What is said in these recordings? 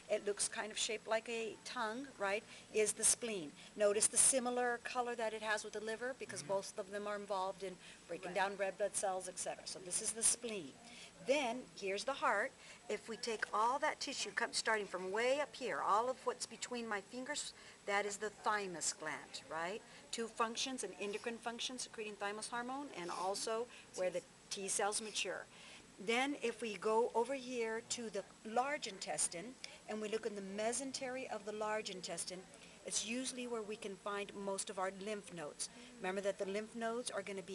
it looks kind of shaped like a tongue, right, is the spleen. Notice the similar color that it has with the liver because both of them are involved in breaking down red blood cells, etc. So this is the spleen. Then here's the heart. If we take all that tissue, starting from way up here, all of what's between my fingers, that is the thymus gland, right? Two functions, an endocrine function secreting thymus hormone, and also where the T cells mature. Then if we go over here to the large intestine and we look in the mesentery of the large intestine, it's usually where we can find most of our lymph nodes. Remember that the lymph nodes are going to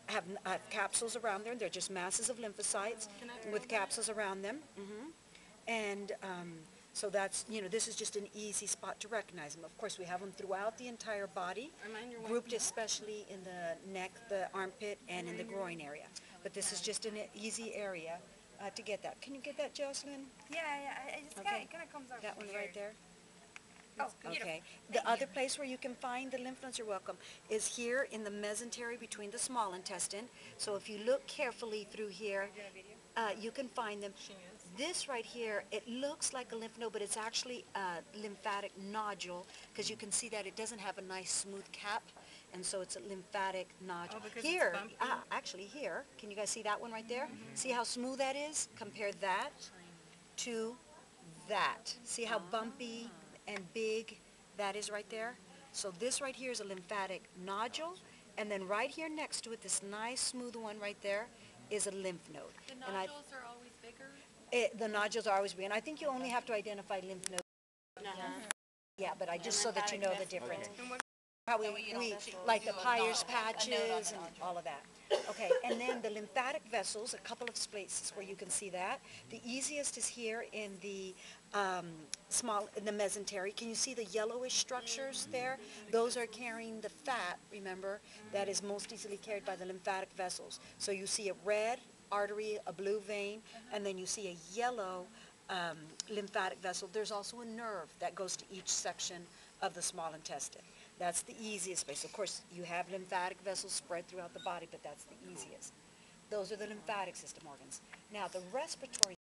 have capsules around there. They're just masses of lymphocytes with capsules around them. And so that's, this is just an easy spot to recognize them. Of course, we have them throughout the entire body, grouped especially in the neck, the armpit, and in the groin area. But this is just an easy area to get that. Can you get that, Jocelyn? Yeah, it just kind of comes out. That one right there? Oh, beautiful. Okay. The other place where you can find the lymph nodes, you're welcome, is here in the mesentery between the small intestine. So if you look carefully through here, you can find them. This right here, it looks like a lymph node, but it's actually a lymphatic nodule because you can see that it doesn't have a nice smooth cap, and so it's a lymphatic nodule. Oh, because here, it's bumpy? actually here, can you guys see that one right there? See how smooth that is? Compare that to that. See how bumpy and big that is right there? So this right here is a lymphatic nodule, and then right here next to it, this nice smooth one right there, is a lymph node. The nodules are always bigger? The nodules are always big, and I think you only have to identify lymph nodes. Yeah, but just so that you know the difference. How we like the Peyer's patches and all of that. Okay, and then the lymphatic vessels, a couple of places where you can see that. The easiest is here in the in the mesentery. Can you see the yellowish structures there? Those are carrying the fat, remember, that is most easily carried by the lymphatic vessels. So you see a red artery, a blue vein, and then you see a yellow lymphatic vessel. There's also a nerve that goes to each section of the small intestine. That's the easiest place. Of course, you have lymphatic vessels spread throughout the body, but that's the easiest. Those are the lymphatic system organs. Now, the respiratory